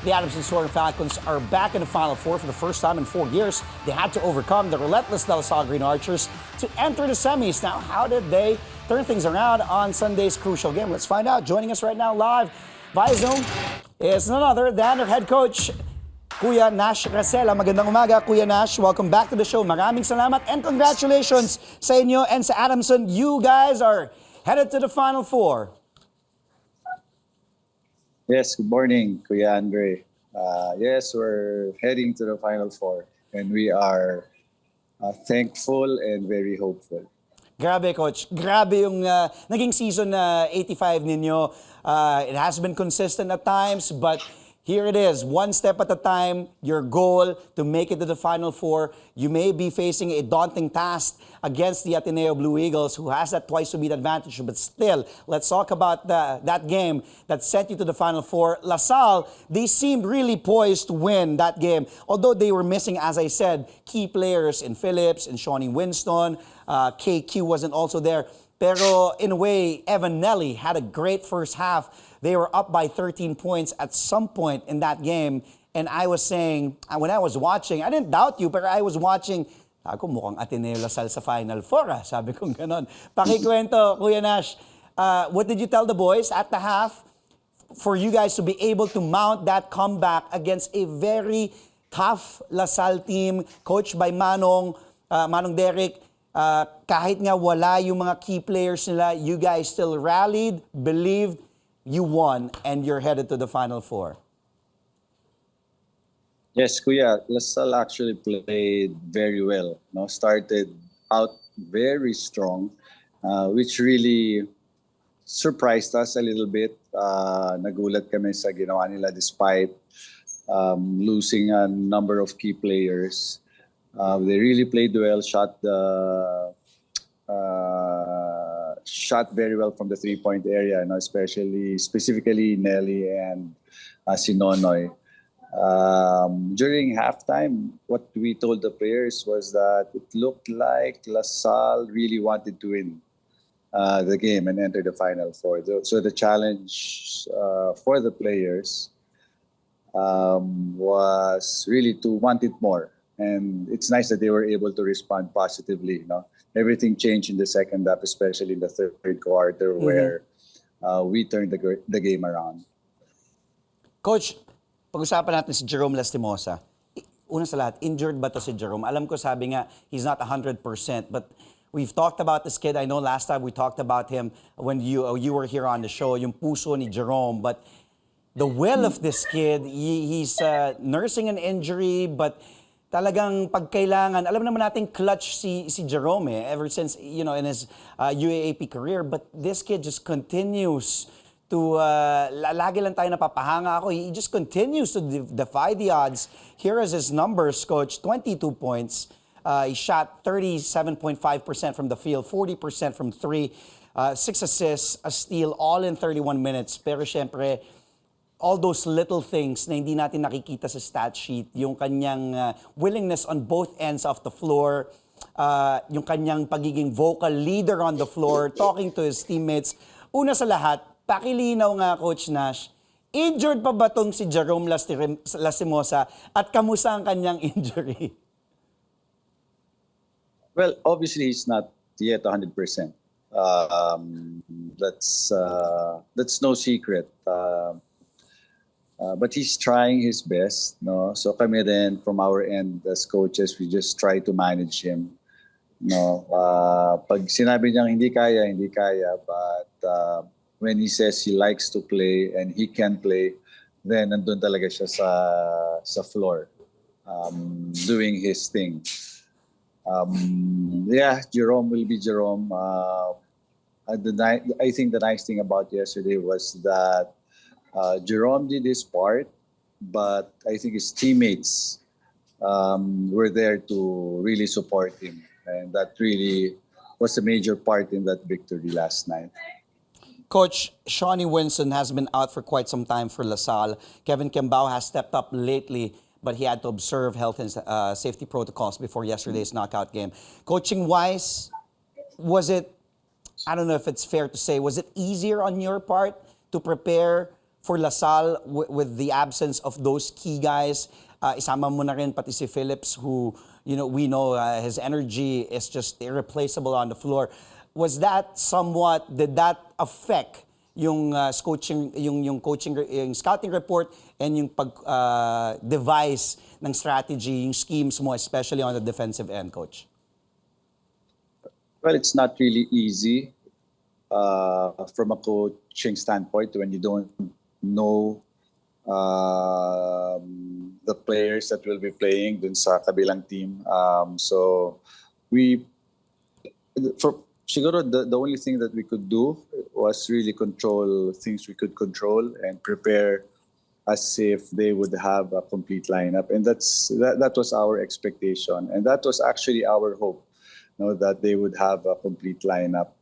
The Adamson Soaring Falcons are back in the Final Four for the first time in 4 years. They had to overcome the relentless Salle Green Archers to enter the semis. Now, how did they turn things around on Sunday's crucial game? Let's find out. Joining us right now live via Zoom is none other than their head coach, Kuya Nash Racela. Magandang umaga, Kuya Nash. Welcome back to the show. Maraming salamat and congratulations sa inyo and sa Adamson. You guys are headed to the Final Four. Yes, good morning, Kuya Andre. Yes, we're heading to the Final Four, and we are thankful and very hopeful. Grabe, Coach. Grabe yung naging season 85 ninyo. It has been consistent at times, but here it is, one step at a time, your goal to make it to the Final Four. You may be facing a daunting task against the Ateneo Blue Eagles, who has that twice-to-beat advantage. But still, let's talk about that game that sent you to the Final Four. LaSalle, they seemed really poised to win that game. Although they were missing, as I said, key players in Phillips, in Shawnee Winston. KQ wasn't also there. Pero in a way, Evan Nelly had a great first half. They were up by 13 points at some point in that game. And I was saying, when I was watching, I didn't doubt you, pero I was watching, ako mukhang Ateneo LaSalle sa Final Four. Sabi kong ganon. Pakikwento, Kuya Nash, what did you tell the boys at the half for you guys to be able to mount that comeback against a very tough LaSalle team coached by Manong Derek? Kahit nga wala yung mga key players nila, you guys still rallied, believed, you won, and you're headed to the Final Four. Yes, Kuya, LaSalle actually played very well. No, started out very strong, which really surprised us a little bit. Nagulat kami sa ginawa nila despite losing a number of key players. They really played well, shot very well from the three-point area, specifically Nelly and si Nonoy. During halftime, what we told the players was that it looked like LaSalle really wanted to win the game and enter the Final Four. So the challenge for the players was really to want it more. And it's nice that they were able to respond positively. Everything changed in the second half, especially in the third quarter, where we turned the game around. Coach, pag-usapan natin si Jerome Lastimosa. Una sa lahat, injured ba to si Jerome? Alam ko sabi nga, he's not 100%, but we've talked about this kid. I know last time we talked about him when you were here on the show, yung puso ni Jerome. But the will of this kid, he's nursing an injury, but talagang pagkailangan, alam naman natin clutch si Jerome ever since, in his UAAP career. But this kid just continues to, lagi lang tayo napapahanga ako. He just continues to defy the odds. Here is his numbers, Coach. 22 points. He shot 37.5% from the field, 40% from three, 6 assists, a steal, all in 31 minutes. Pero syempre, all those little things na hindi natin nakikita sa stat sheet, yung kanyang willingness on both ends of the floor, yung kanyang pagiging vocal leader on the floor, talking to his teammates. Una sa lahat, pakilinaw nga, Coach Nash, injured pa ba tong si Jerome Lastimosa at kamusta ang kanyang injury? Well, obviously he's not yet 100%. That's no secret. But he's trying his best, no? So kami rin, from our end as coaches, we just try to manage him. No? Pag sinabi niyang hindi kaya. But when he says he likes to play and he can play, then nandun talaga siya sa floor, doing his thing. Jerome will be Jerome. I think the nice thing about yesterday was that Jerome did his part, but I think his teammates were there to really support him. And that really was a major part in that victory last night. Coach, Shawnee Winston has been out for quite some time for LaSalle. Kevin Kembao has stepped up lately, but he had to observe health and safety protocols before yesterday's knockout game. Coaching-wise, was it, I don't know if it's fair to say, was it easier on your part to prepare for LaSalle with the absence of those key guys? Isama mo na rin pati si Phillips who, we know his energy is just irreplaceable on the floor. Was that did that affect yung coaching, yung scouting report and yung devise ng strategy, yung schemes mo, especially on the defensive end, Coach? Well, it's not really easy from a coaching standpoint when you don't know the players that will be playing dun sa kabilang team. Siguro the only thing that we could do was really control things we could control and prepare as if they would have a complete lineup. And that was our expectation. And that was actually our hope, that they would have a complete lineup.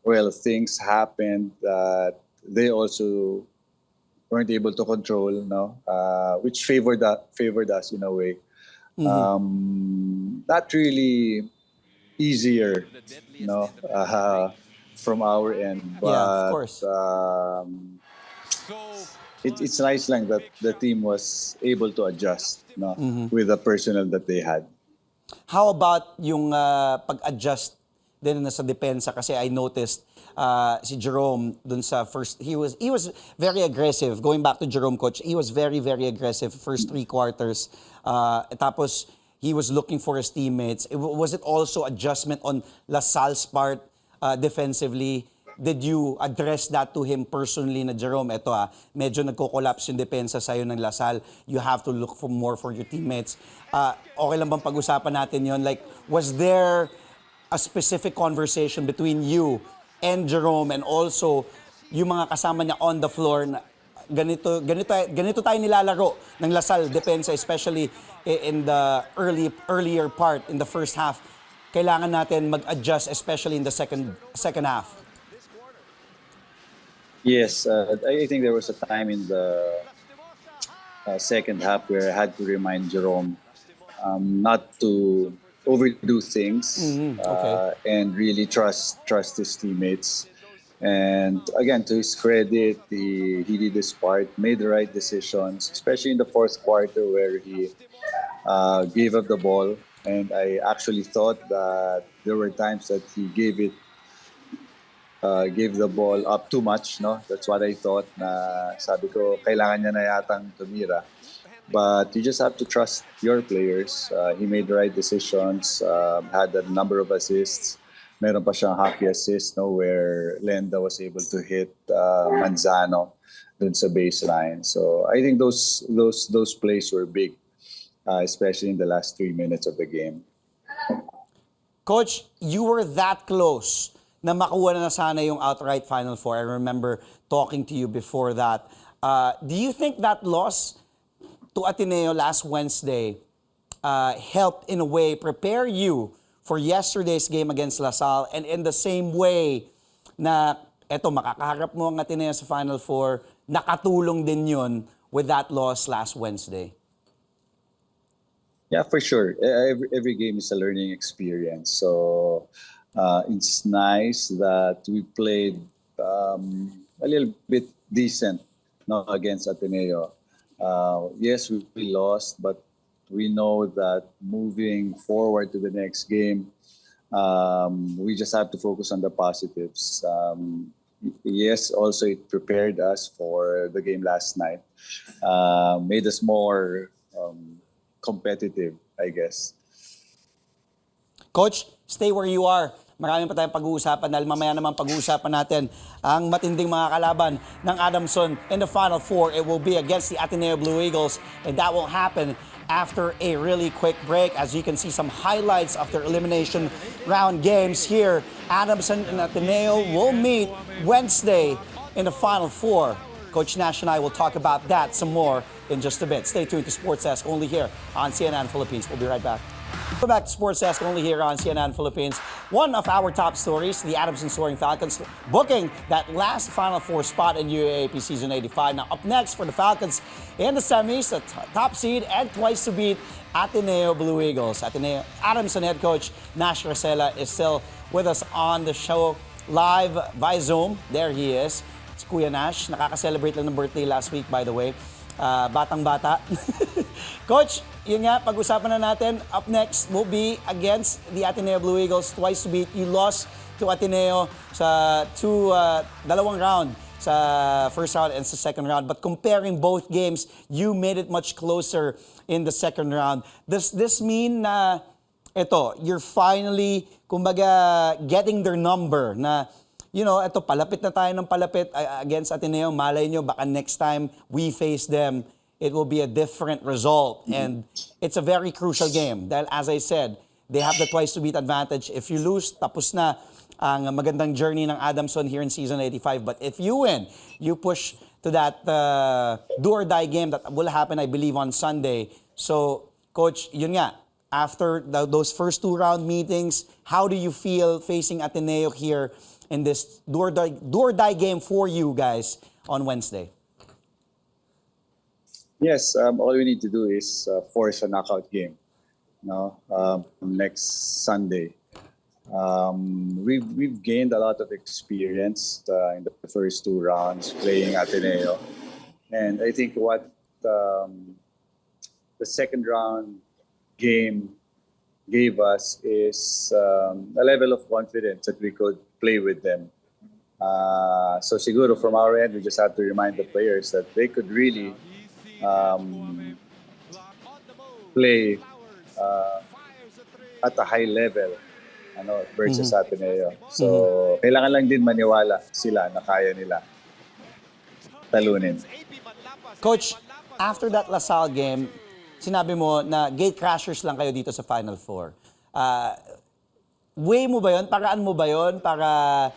Well, things happened that they also weren't able to control, which favored us in a way. Not really easier, from our end. But, yeah, of course. It's nice lang that the team was able to adjust with the personnel that they had. How about yung pag-adjust din sa depensa? Kasi I noticed si Jerome dun sa first, he was very aggressive. Going back to Jerome, Coach, he was very, very aggressive first 3 quarters. Tapos, he was looking for his teammates. Was it also adjustment on LaSalle's part defensively? Did you address that to him personally na, Jerome, medyo nagko-collapse yung depensa sa'yo ng LaSalle. You have to look for more for your teammates. Okay lang bang pag-usapan natin yon? Like, was there a specific conversation between you and Jerome and also yung mga kasama niya on the floor na ganito tayo nilalaro ng LaSalle depensa, especially in the earlier part in the first half. Kailangan natin mag-adjust, especially in the second half. Yes, I think there was a time in the second half where I had to remind Jerome not to overdo things and really trust his teammates. And again, to his credit, he did his part, made the right decisions, especially in the fourth quarter where he gave up the ball. And I actually thought that there were times that he gave the ball up too much. That's what I thought. Sabi ko, kailangan niya na yatang tumira. But you just have to trust your players. He made the right decisions, had a number of assists. Meron pa siyang hockey assist where Lenda was able to hit Manzano dun sa baseline. So I think those plays were big, especially in the last 3 minutes of the game. Coach, you were that close na makuha na sana yung outright Final Four. I remember talking to you before that. Do you think that loss to Ateneo last Wednesday helped in a way prepare you for yesterday's game against LaSalle, and in the same way na makakaharap mo ang Ateneo sa Final Four, nakatulong din yun with that loss last Wednesday? Yeah, for sure. Every game is a learning experience. So it's nice that we played a little bit decent against Ateneo. Yes, we lost, but we know that moving forward to the next game, we just have to focus on the positives. Yes, also it prepared us for the game last night. Made us more competitive, I guess. Coach, stay where you are. Marami pa tayong pag-uusapan dahil mamaya naman pag-uusapan natin ang matinding mga kalaban ng Adamson in the Final Four. It will be against the Ateneo Blue Eagles, and that will happen after a really quick break. As you can see some highlights of their elimination round games here. Adamson and Ateneo will meet Wednesday in the Final Four. Coach Nash and I will talk about that some more in just a bit. Stay tuned to Sports Desk only here on CNN Philippines. We'll be right back. We're back to Sports Desk only here on CNN Philippines. One of our top stories, the Adamson Soaring Falcons booking that last Final Four spot in UAAP Season 85. Now up next for the Falcons in the semis, the top seed and twice to beat Ateneo Blue Eagles. Adamson head coach Nash Racela is still with us on the show live by Zoom. There he is. Si Kuya Nash. Nakaka-celebrate lang ng birthday last week, by the way. Batang-bata. Coach, yun nga, pag-usapan na natin. Up next will be against the Ateneo Blue Eagles. Twice to beat. You lost to Ateneo sa dalawang round, sa first round and sa second round. But comparing both games, you made it much closer in the second round. Does this mean na you're finally, kumbaga, getting their number na, palapit na tayo ng palapit against Ateneo. Malay nyo, baka next time we face them, it will be a different result. And it's a very crucial game. Dahil as I said, they have the twice to beat advantage. If you lose, tapos na ang magandang journey ng Adamson here in season 85. But if you win, you push to that do or die game that will happen, I believe, on Sunday. So, Coach, yun nga, after those first 2-round meetings, how do you feel facing Ateneo here in this do or die game for you guys on Wednesday? Yes, all we need to do is force a knockout game. Next Sunday. We've gained a lot of experience in the first 2 rounds playing Ateneo, and I think what the second round game gave us is a level of confidence that we could play with them. So siguro from our end, we just have to remind the players that they could really play at a high level versus Ateneo. So kailangan lang din maniwala sila na kaya nila talunin. Coach, after that LaSalle game, sinabi mo na gate crashers lang kayo dito sa Final Four. Way mo ba yun? Paraan mo ba yun para,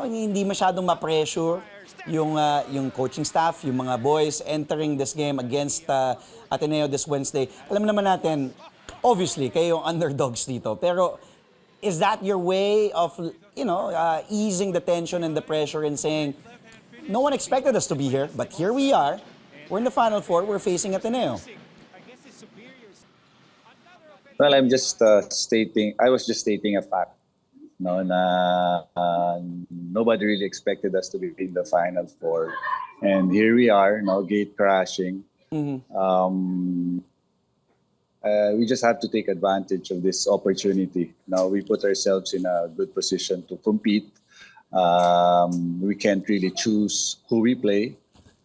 hindi masyadong ma-pressure yung coaching staff, yung mga boys entering this game against Ateneo this Wednesday? Alam naman natin, obviously, kayo yung underdogs dito. Pero is that your way of, easing the tension and the pressure and saying, no one expected us to be here, but here we are. We're in the Final Four. We're facing Ateneo. Well, I was just stating a fact. Nobody really expected us to be in the Final Four. And here we are, gate crashing. We just have to take advantage of this opportunity. Now we put ourselves in a good position to compete. We can't really choose who we play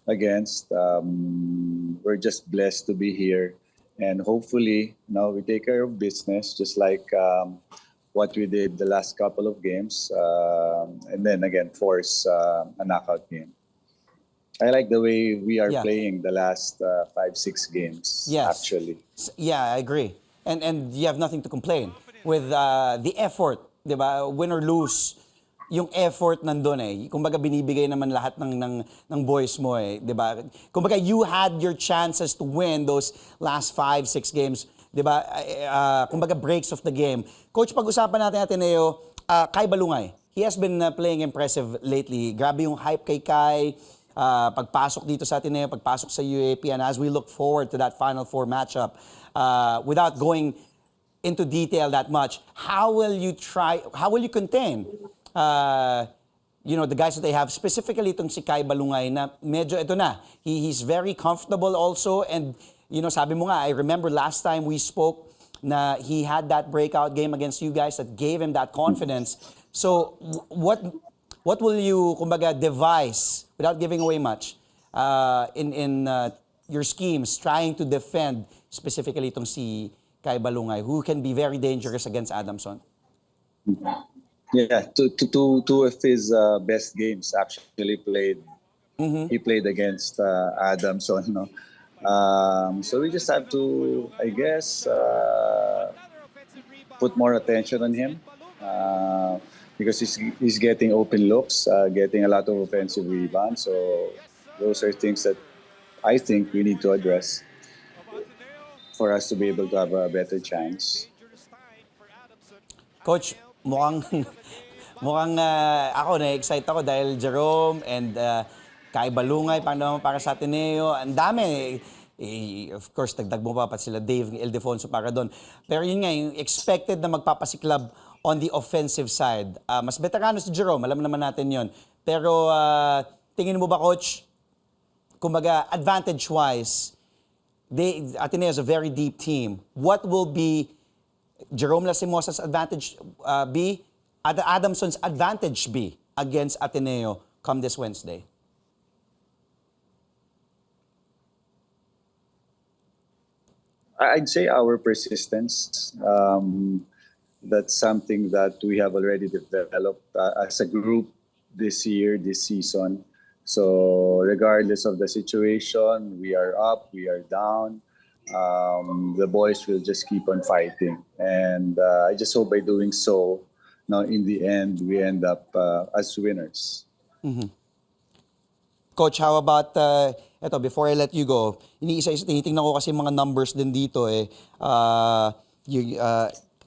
against. We're just blessed to be here. And hopefully, we take care of business, just like what we did the last couple of games. And then again, force a knockout game. I like the way we are playing the last 5-6 games, actually. Yeah, I agree. And you have nothing to complain. With the effort, di ba? Win or lose, yung effort nandun eh. Kumbaga binibigay naman lahat ng boys mo eh, di ba? Kumbaga you had your chances to win those last 5-6 games, di ba? Kumbaga breaks of the game. Coach, pag-usapan natin Ateneo, Kai Balungay. He has been playing impressive lately. Grabe yung hype kay Kai. Pagpasok dito sa Ateneo, pagpasok sa UAP, and as we look forward to that Final Four matchup, without going into detail that much, how will you contain the guys that they have, specifically itong si Kai Balungay na medyo he's very comfortable also, and sabi mo nga, I remember last time we spoke na he had that breakout game against you guys that gave him that confidence. So what will you kumbaga devise without giving away much in your schemes trying to defend specifically itong si Kai Balungay, who can be very dangerous against Adamson? Yeah, two of his best games actually played. He played against Adamson. So we just have to, I guess, put more attention on him because he's getting open looks, getting a lot of offensive rebounds. So those are things that I think we need to address for us to be able to have a better chance. Coach, mukhang ako na-excite ako dahil Jerome and Kai Balungay para sa Ateneo. Ang dami. Of course, dagdag mo pa sila Dave Ildefonso para doon. Pero yun nga, yung expected na magpapasiklab on the offensive side. Mas veterano si Jerome, alam naman natin yun. Pero tingin mo ba, Coach, kumbaga, advantage-wise, Ateneo is a very deep team. What will be Jerome Lastimosa's advantage be? Adamson's advantage be against Ateneo come this Wednesday? I'd say our persistence. That's something that we have already developed as a group this year, this season. So regardless of the situation, we are up, we are down. The boys will just keep on fighting, and I just hope by doing so, in the end, we end up as winners. Coach, how about, eto, before I let you go, tinitingnan ko kasi mga numbers din dito eh.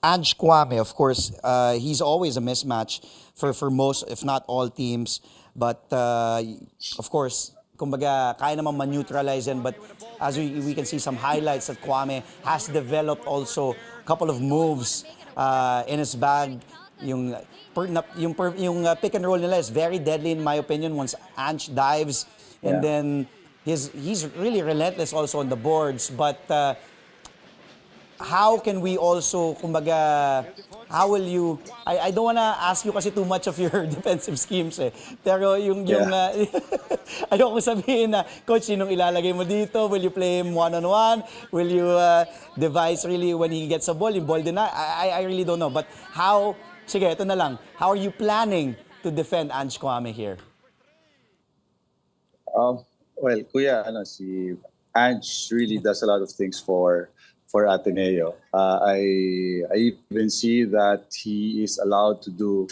Ange Kwame, of course, he's always a mismatch for most, if not all teams. But, of course, kumbaga, kaya naman man-neutralize yan. But as we can see some highlights that Kwame has developed also a couple of moves in his bag. Yung pick and roll nila is very deadly in my opinion once Ange dives, and then he's really relentless also on the boards. But how can we also, kumbaga, how will you, I don't wanna ask you kasi too much of your defensive schemes eh. Pero yung ayoko sabihin na, Coach, sinong ilalagay mo dito? Will you play him one-on-one? Will you devise really when he gets a ball? Yung ball din na? I really don't know. But how, sige, ito na lang. How are you planning to defend Ange Kwame here? Well, Kuya, si Ange really does a lot of things for Ateneo. I even see that he is allowed to do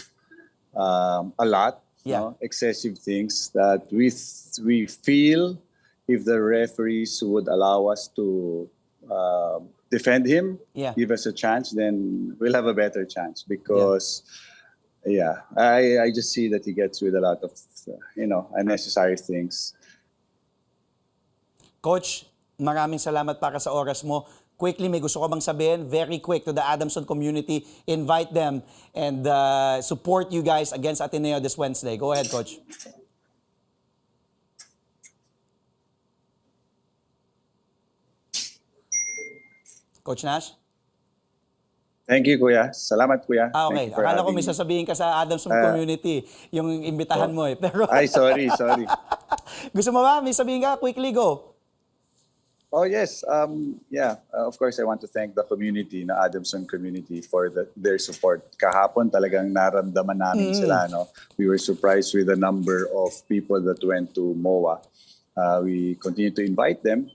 a lot, excessive things that we feel if the referees would allow us to defend him, give us a chance, then we'll have a better chance because, I just see that he gets with a lot of, unnecessary things. Coach, maraming salamat para sa oras mo. Quickly, may gusto ko bang sabihin? Very quick to the Adamson community. Invite them and support you guys against Ateneo this Wednesday. Go ahead, Coach. Coach Nash? Thank you, Kuya. Salamat, Kuya. Okay. Akala ko may sasabihin ka sa Adamson community, yung imbitahan mo eh. Pero Ay, sorry. gusto mo ba? May sabihin ka? Quickly, go. Oh, yes. Of course, I want to thank the community, na Adamson community, for their support. Kahapon talagang naramdaman namin sila. No? We were surprised with the number of people that went to MOA. We continue to invite them.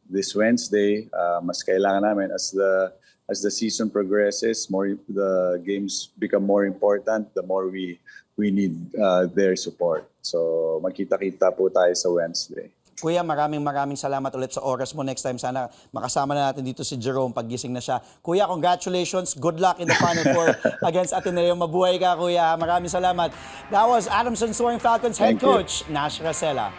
This Wednesday, mas kailangan namin as the season progresses, the games become more important, the more we need their support. So magkita-kita po tayo sa Wednesday. Kuya, maraming salamat ulit sa oras mo. Next time, sana makasama na natin dito si Jerome paggising na siya. Kuya, congratulations. Good luck in the Final Four against Ateneo. Mabuhay ka, Kuya. Maraming salamat. That was Adamson Soaring Falcons head coach, Nash Racela.